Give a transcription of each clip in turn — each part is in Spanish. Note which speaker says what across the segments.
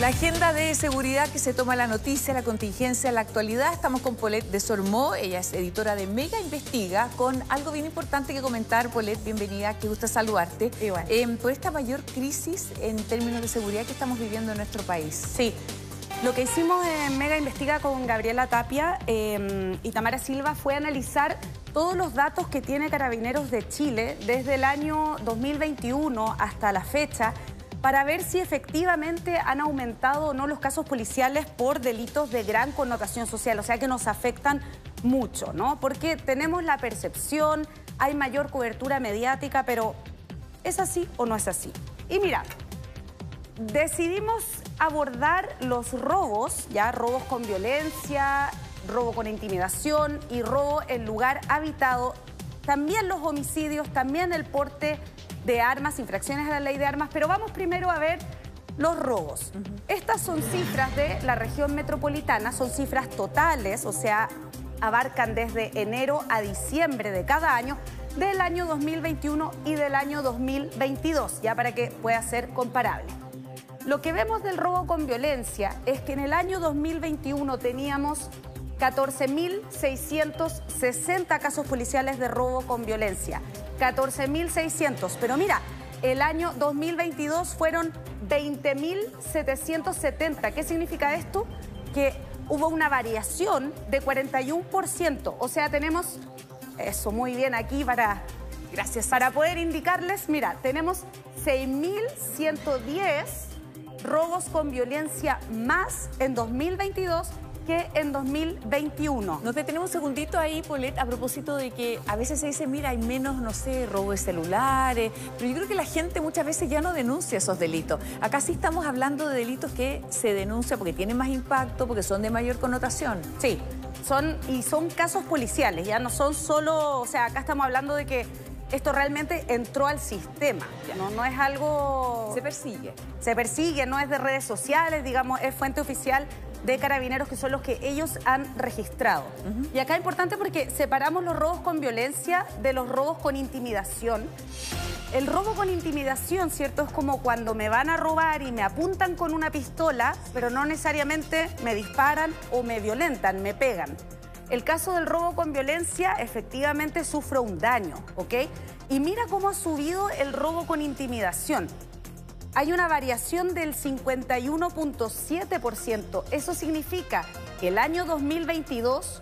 Speaker 1: La agenda de seguridad que se toma la noticia, la contingencia, la actualidad. Estamos con Paulette Desormeaux, ella es editora de Mega Investiga, con algo bien importante que comentar. Paulette, bienvenida, qué gusto saludarte.
Speaker 2: Igual.
Speaker 1: Por esta mayor crisis en términos de seguridad que estamos viviendo en nuestro país.
Speaker 2: Sí. Lo que hicimos en Mega Investiga con Gabriela Tapia y Tamara Silva fue analizar todos los datos que tiene Carabineros de Chile desde el año 2021 hasta la fecha, para ver si efectivamente han aumentado o no los casos policiales por delitos de gran connotación social, o sea que nos afectan mucho, ¿no? Porque tenemos la percepción, hay mayor cobertura mediática, pero ¿es así o no es así? Y mira, decidimos abordar los robos, ya robos con violencia, robo con intimidación y robo en lugar habitado, también los homicidios, también el porte de armas, infracciones a la ley de armas, pero vamos primero a ver los robos. Estas son cifras de la región metropolitana, son cifras totales, o sea, abarcan desde enero a diciembre de cada año, del año 2021 y del año 2022, ya para que pueda ser comparable. Lo que vemos del robo con violencia es que en el año 2021 teníamos 14.660 casos policiales de robo con violencia. 14.600, pero mira, el año 2022 fueron 20.770. ¿Qué significa esto? Que hubo una variación de 41%. O sea, tenemos eso muy bien aquí para poder indicarles. Mira, tenemos 6.110 robos con violencia más en 2022 que en 2021.
Speaker 1: Nos detenemos un segundito ahí, Paulette, a propósito de que a veces se dice, mira, hay menos, no sé, robo de celulares, pero yo creo que la gente muchas veces ya no denuncia esos delitos. Acá sí estamos hablando de delitos que se denuncian porque tienen más impacto, porque son de mayor connotación.
Speaker 2: Sí, son casos policiales, ya no son solo, o sea, acá estamos hablando de que esto realmente entró al sistema, no es algo...
Speaker 1: Se persigue.
Speaker 2: Se persigue, no es de redes sociales, digamos, es fuente oficial de Carabineros, que son los que ellos han registrado. Y acá es importante porque separamos los robos con violencia de los robos con intimidación. El robo con intimidación, ¿cierto? Es como cuando me van a robar y me apuntan con una pistola, pero no necesariamente me disparan o me violentan, me pegan. El caso del robo con violencia efectivamente sufre un daño, ¿ok? Y mira cómo ha subido el robo con intimidación. Hay una variación del 51.7%. Eso significa que el año 2022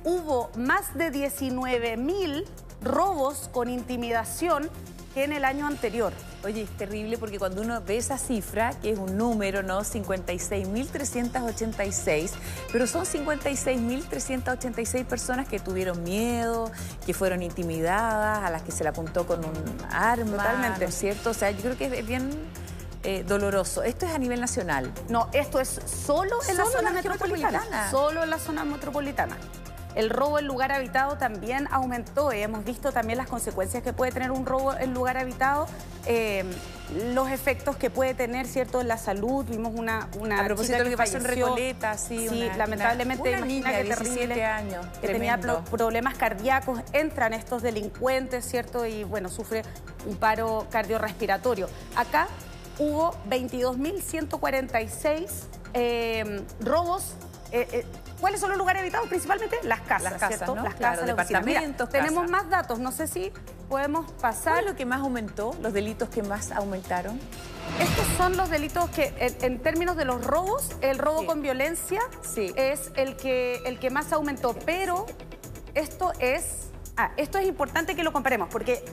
Speaker 2: hubo más de 19.000 robos con intimidación que en el año anterior.
Speaker 1: Oye, es terrible porque cuando uno ve esa cifra, que es un número, ¿no? 56.386, pero son 56.386 personas que tuvieron miedo, que fueron intimidadas, a las que se le apuntó con un arma.
Speaker 2: Totalmente.
Speaker 1: ¿No es cierto? O sea, yo creo que es bien doloroso. ¿Esto es a nivel nacional?
Speaker 2: No, esto es solo en la zona metropolitana. Solo en la zona metropolitana. El robo en lugar habitado también aumentó y hemos visto también las consecuencias que puede tener un robo en lugar habitado, los efectos que puede tener, ¿cierto?, en la salud. Vimos una
Speaker 1: a propósito de lo que pasó en Recoleta,
Speaker 2: sí, lamentablemente,
Speaker 1: una niña de 17 años,
Speaker 2: que tenía problemas cardíacos, entran estos delincuentes, ¿cierto?, y bueno, sufre un paro cardiorrespiratorio. Acá hubo 22.146 robos. ¿Cuáles son los lugares habitados? Principalmente las casas, ¿cierto?
Speaker 1: ¿no?
Speaker 2: Las
Speaker 1: claro,
Speaker 2: casas,
Speaker 1: departamentos,
Speaker 2: Mira, tenemos más datos, no sé si podemos pasar.
Speaker 1: ¿Cuál es lo que más aumentó? ¿Los delitos que más aumentaron?
Speaker 2: Estos son los delitos que, en términos de los robos, el robo con violencia es el que más aumentó, pero esto es importante que lo comparemos, porque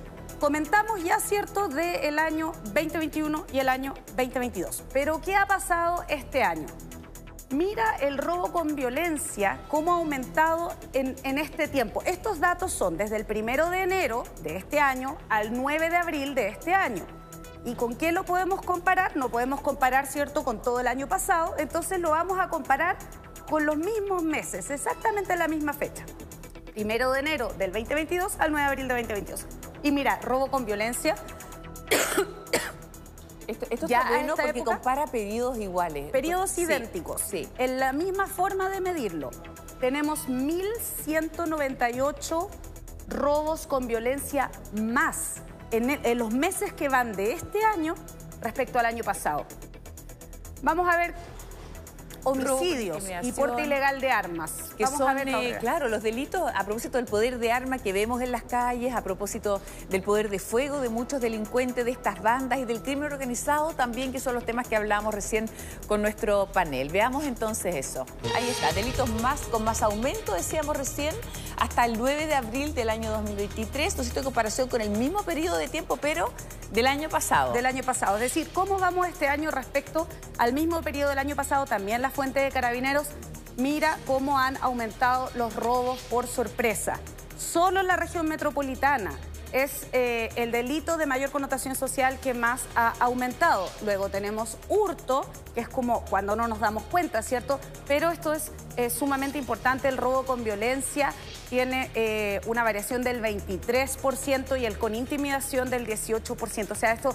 Speaker 2: comentamos ya, ¿cierto?, del año 2021 y el año 2022. Pero ¿qué ha pasado este año? Mira el robo con violencia, cómo ha aumentado en este tiempo. Estos datos son desde el 1 de enero de este año al 9 de abril de este año. ¿Y con qué lo podemos comparar? No podemos comparar, ¿cierto?, con todo el año pasado. Entonces lo vamos a comparar con los mismos meses, exactamente la misma fecha. 1 de enero del 2022 al 9 de abril del 2022. Y mira, robo con violencia...
Speaker 1: Esto está bueno porque compara periodos iguales.
Speaker 2: Periodos idénticos.
Speaker 1: Sí.
Speaker 2: En la misma forma de medirlo. Tenemos 1.198 robos con violencia más en los meses que van de este año respecto al año pasado. Vamos a ver homicidios y porte ilegal de armas.
Speaker 1: Que vamos a ver, claro, los delitos a propósito del poder de arma que vemos en las calles, a propósito del poder de fuego de muchos delincuentes de estas bandas y del crimen organizado también, que son los temas que hablamos recién con nuestro panel. Veamos entonces eso. Ahí está, delitos con más aumento, decíamos recién, hasta el 9 de abril del año 2023, esto en comparación con el mismo periodo de tiempo, pero del año pasado.
Speaker 2: Del año pasado, es decir, ¿cómo vamos este año respecto al mismo periodo del año pasado? También la fuente de Carabineros mira cómo han aumentado los robos por sorpresa. Solo en la región metropolitana es el delito de mayor connotación social que más ha aumentado. Luego tenemos hurto, que es como cuando no nos damos cuenta, ¿cierto? Pero esto es sumamente importante. El robo con violencia tiene una variación del 23% y el con intimidación del 18%. O sea, esto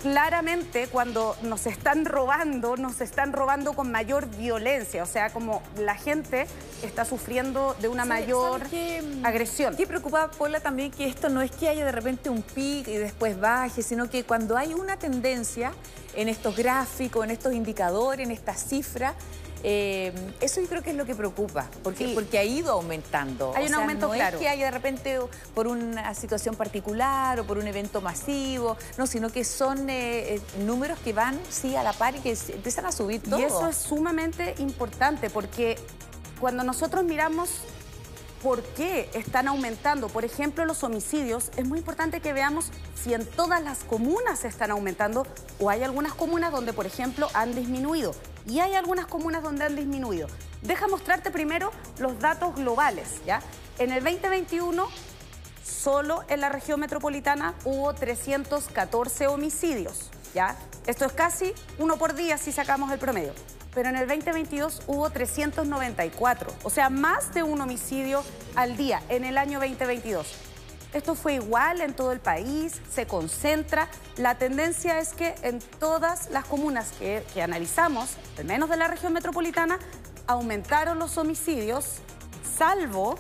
Speaker 2: claramente cuando nos están robando con mayor violencia. O sea, como la gente está sufriendo de una mayor agresión.
Speaker 1: ¿Qué preocupa, Paula, también? Que esto no es que haya de repente un pic y después baje, sino que cuando hay una tendencia en estos gráficos, en estos indicadores, en estas cifras, eso yo creo que es lo que preocupa, porque ha ido aumentando.
Speaker 2: Hay un aumento,
Speaker 1: no
Speaker 2: claro.
Speaker 1: Es que haya de repente por una situación particular o por un evento masivo, no, sino que son números que van, sí, a la par y que empiezan a subir todo.
Speaker 2: Y eso es sumamente importante porque cuando nosotros miramos por qué están aumentando, por ejemplo, los homicidios, es muy importante que veamos si en todas las comunas están aumentando o hay algunas comunas donde, por ejemplo, han disminuido. Y hay algunas comunas donde han disminuido. Deja mostrarte primero los datos globales, ¿ya? En el 2021, solo en la región metropolitana hubo 314 homicidios, ¿ya? Esto es casi uno por día si sacamos el promedio. Pero en el 2022 hubo 394, o sea, más de un homicidio al día en el año 2022. Esto fue igual en todo el país, se concentra. La tendencia es que en todas las comunas que analizamos, al menos de la región metropolitana, aumentaron los homicidios, salvo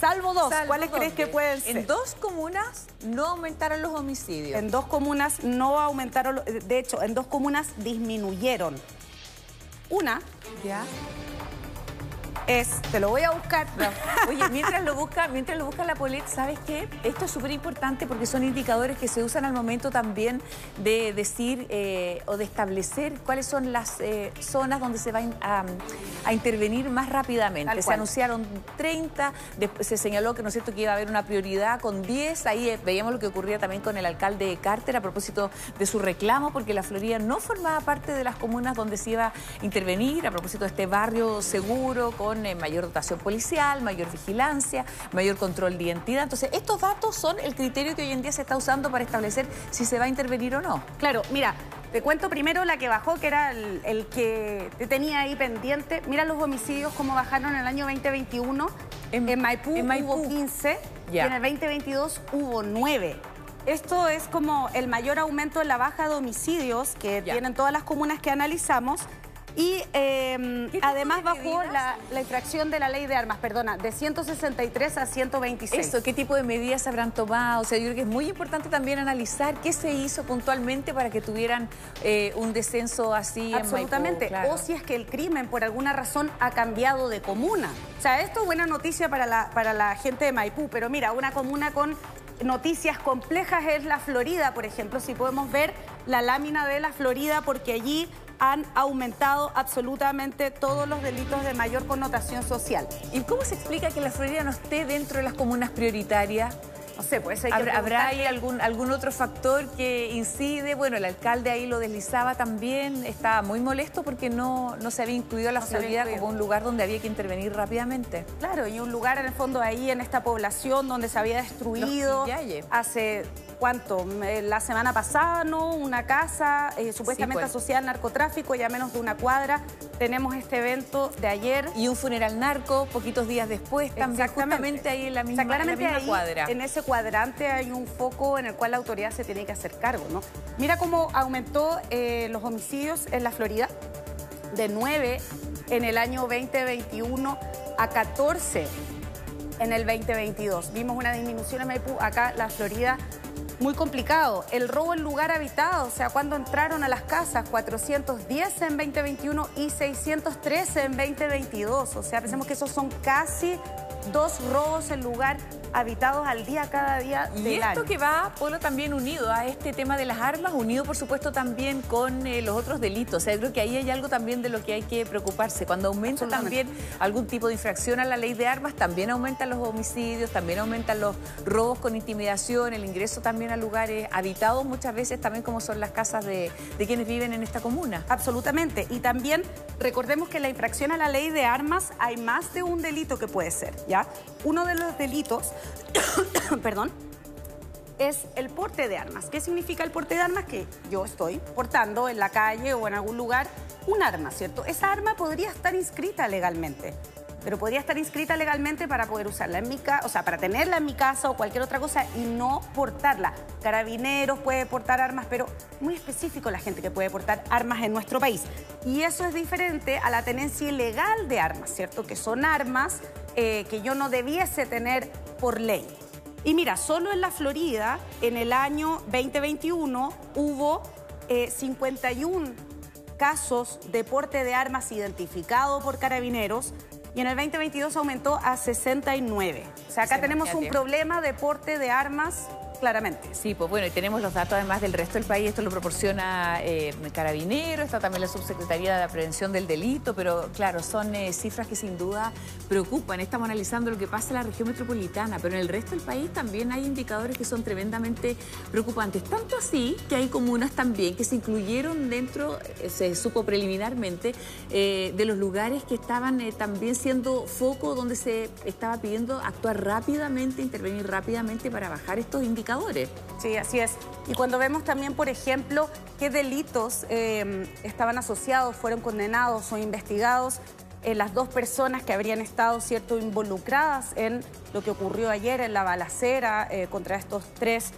Speaker 2: dos. ¿Cuáles crees que pueden ser?
Speaker 1: En 2 comunas no aumentaron los homicidios.
Speaker 2: En 2 comunas no aumentaron, de hecho, en 2 comunas disminuyeron. Una es, te lo voy a buscar.
Speaker 1: No. Oye, mientras lo busca la Paulette, ¿sabes qué? Esto es súper importante porque son indicadores que se usan al momento también de decir o de establecer cuáles son las zonas donde se va a intervenir más rápidamente. Se anunciaron 30, después se señaló que, ¿no es cierto?, que iba a haber una prioridad con 10. Ahí veíamos lo que ocurría también con el alcalde Carter a propósito de su reclamo, porque la Florida no formaba parte de las comunas donde se iba a intervenir, a propósito de este barrio seguro, con mayor dotación policial, mayor vigilancia, mayor control de identidad. Entonces, estos datos son el criterio que hoy en día se está usando para establecer si se va a intervenir o no.
Speaker 2: Claro, mira, te cuento primero la que bajó, que era el que te tenía ahí pendiente. Mira los homicidios cómo bajaron en el año 2021. En Maipú hubo 15 y en el 2022 hubo 9. Esto es como el mayor aumento en la baja de homicidios que tienen todas las comunas que analizamos. Y además bajó la infracción de la ley de armas, de 163 a 126.
Speaker 1: Eso, ¿qué tipo de medidas se habrán tomado? O sea, yo creo que es muy importante también analizar qué se hizo puntualmente para que tuvieran un descenso así.
Speaker 2: Absolutamente.
Speaker 1: En Maipú, claro.
Speaker 2: O si es que el crimen por alguna razón ha cambiado de comuna. O sea, esto es buena noticia para la gente de Maipú, pero mira, una comuna con noticias complejas es la Florida, por ejemplo. Si podemos ver la lámina de la Florida, porque allí han aumentado absolutamente todos los delitos de mayor connotación social.
Speaker 1: ¿Y cómo se explica que la Florida no esté dentro de las comunas prioritarias?
Speaker 2: No sé, pues hay que
Speaker 1: ¿Habrá ahí algún otro factor que incide? Bueno, el alcalde ahí lo deslizaba también, estaba muy molesto porque no se había incluido a la Florida como un lugar donde había que intervenir rápidamente.
Speaker 2: Claro, y un lugar en el fondo ahí en esta población donde se había destruido hace... ¿Cuánto? La semana pasada, ¿no? Una casa supuestamente asociada al narcotráfico y a menos de una cuadra. Tenemos este evento de ayer.
Speaker 1: Y un funeral narco, poquitos días después también, justamente ahí en la misma, cuadra.
Speaker 2: En ese cuadrante hay un foco en el cual la autoridad se tiene que hacer cargo, ¿no? Mira cómo aumentó los homicidios en la Florida, de 9 en el año 2021 a 14 en el 2022. Vimos una disminución en Maipú, acá la Florida muy complicado. El robo en lugar habitado, o sea, cuando entraron a las casas, 410 en 2021 y 613 en 2022. O sea, pensemos que esos son casi 2 robos en lugar habitados al día, cada día del año.
Speaker 1: Y esto que va, Polo, también unido a este tema de las armas, unido por supuesto también con los otros delitos. O sea, yo creo que ahí hay algo también de lo que hay que preocuparse. Cuando aumenta también algún tipo de infracción a la ley de armas, también aumentan los homicidios, también aumentan los robos con intimidación, el ingreso también a lugares habitados muchas veces también, como son las casas de quienes viven en esta comuna.
Speaker 2: Absolutamente. Y también recordemos que en la infracción a la ley de armas hay más de un delito que puede ser, ¿ya? Uno de los delitos perdón, es el porte de armas. ¿Qué significa el porte de armas? Que yo estoy portando en la calle o en algún lugar un arma, ¿cierto? Esa arma podría estar inscrita legalmente, pero podría estar inscrita legalmente para poder usarla en mi casa, o sea, para tenerla en mi casa o cualquier otra cosa y no portarla. Carabineros puede portar armas, pero muy específico la gente que puede portar armas en nuestro país. Y eso es diferente a la tenencia ilegal de armas, ¿cierto? Que son armas que yo no debiese tener por ley. Y mira, solo en la Florida, en el año 2021, hubo 51 casos de porte de armas identificado por Carabineros y en el 2022 aumentó a 69. O sea, acá tenemos un problema de porte de armas claramente.
Speaker 1: Sí, pues bueno, y tenemos los datos además del resto del país, esto lo proporciona Carabineros, está también la Subsecretaría de la Prevención del Delito, pero claro, son cifras que sin duda preocupan. Estamos analizando lo que pasa en la región metropolitana, pero en el resto del país también hay indicadores que son tremendamente preocupantes. Tanto así que hay comunas también que se incluyeron dentro, se supo preliminarmente, de los lugares que estaban también siendo foco donde se estaba pidiendo actuar rápidamente, intervenir rápidamente para bajar estos indicadores.
Speaker 2: Sí, así es. Y cuando vemos también, por ejemplo, qué delitos estaban asociados, fueron condenados o investigados, las 2 personas que habrían estado, ¿cierto?, involucradas en lo que ocurrió ayer en la balacera contra estos 3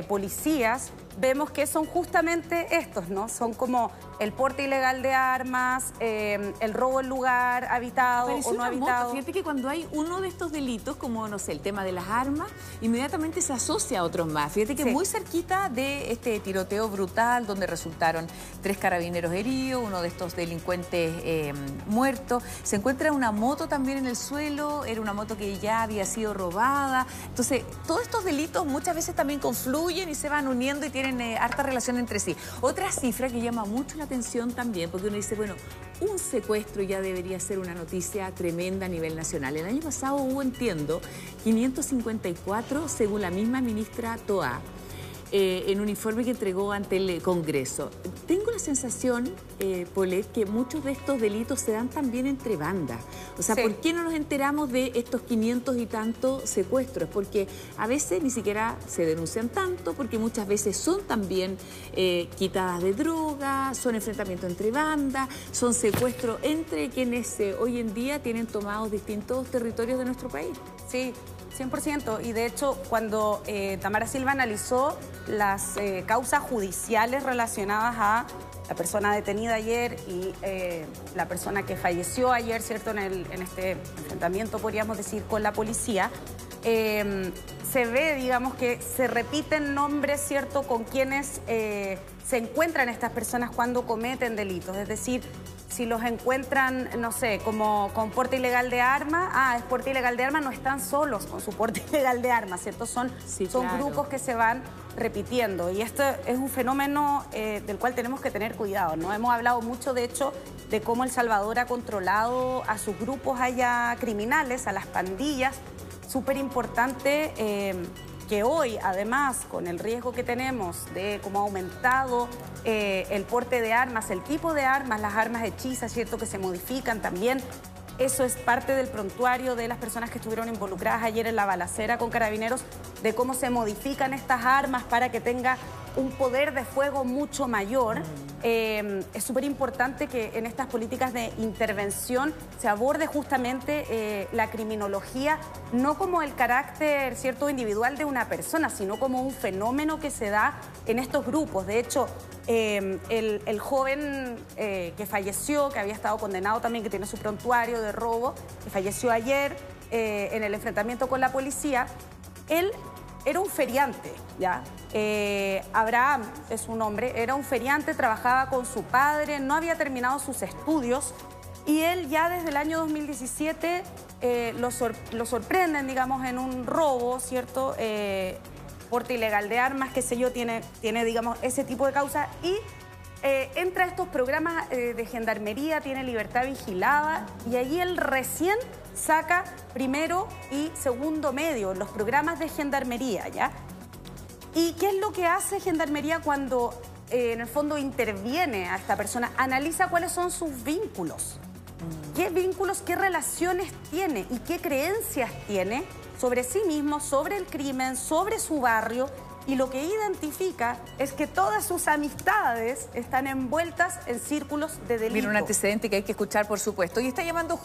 Speaker 2: policías, vemos que son justamente estos, ¿no? Son como el porte ilegal de armas, el robo en lugar habitado o no habitado.
Speaker 1: Fíjate que cuando hay uno de estos delitos, como, no sé, el tema de las armas, inmediatamente se asocia a otros más. Fíjate que muy cerquita de este tiroteo brutal, donde resultaron 3 carabineros heridos, uno de estos delincuentes muertos, se encuentra una moto también en el suelo, era una moto que ya había sido robada. Entonces, todos estos delitos muchas veces también confluyen y se van uniendo y tienen harta relación entre sí. Otra cifra que llama mucho la atención también, porque uno dice, bueno, un secuestro ya debería ser una noticia tremenda a nivel nacional. El año pasado hubo, entiendo, 554, según la misma ministra Toá, en un informe que entregó ante el Congreso. Tengo la sensación, Paulette, que muchos de estos delitos se dan también entre bandas. O sea, ¿por qué no nos enteramos de estos 500 y tantos secuestros? Porque a veces ni siquiera se denuncian tanto, porque muchas veces son también quitadas de droga, son enfrentamientos entre bandas, son secuestros entre quienes hoy en día tienen tomados distintos territorios de nuestro país.
Speaker 2: Sí, 100%. Y de hecho, cuando Tamara Silva analizó las causas judiciales relacionadas a la persona detenida ayer y la persona que falleció ayer, ¿cierto?, en este enfrentamiento, podríamos decir, con la policía, se ve, digamos, que se repiten nombres, ¿cierto?, con quienes se encuentran estas personas cuando cometen delitos. Es decir, si los encuentran, no sé, como con porte ilegal de arma, es porte ilegal de arma, no están solos con su porte ilegal de arma, ¿cierto? Son grupos que se van repitiendo. Y esto es un fenómeno del cual tenemos que tener cuidado, ¿no? Hemos hablado mucho, de hecho, de cómo El Salvador ha controlado a sus grupos allá criminales, a las pandillas. Súper importante que hoy, además, con el riesgo que tenemos de cómo ha aumentado el porte de armas, el tipo de armas, las armas hechizas, ¿cierto?, que se modifican también. Eso es parte del prontuario de las personas que estuvieron involucradas ayer en la balacera con Carabineros, de cómo se modifican estas armas para que tenga un poder de fuego mucho mayor. Es súper importante que en estas políticas de intervención se aborde justamente la criminología, no como el carácter, ¿cierto?, individual de una persona, sino como un fenómeno que se da en estos grupos. De hecho, el joven que falleció, que había estado condenado también, que tiene su prontuario de robo, que falleció ayer en el enfrentamiento con la policía, él era un feriante, ¿ya? Abraham es su nombre, era un feriante, trabajaba con su padre, no había terminado sus estudios y él ya desde el año 2017 lo sorprenden, digamos, en un robo, ¿cierto? Porte ilegal de armas, qué sé yo, tiene, digamos, ese tipo de causa y entra a estos programas de gendarmería, tiene libertad vigilada y allí él recién saca primero y segundo medio, los programas de gendarmería, ¿ya? ¿Y qué es lo que hace gendarmería cuando en el fondo interviene a esta persona? Analiza cuáles son sus vínculos. ¿Qué vínculos, qué relaciones tiene y qué creencias tiene sobre sí mismo, sobre el crimen, sobre su barrio? Y lo que identifica es que todas sus amistades están envueltas en círculos de delito.
Speaker 1: Mira, un antecedente que hay que escuchar, por supuesto. Y está llamando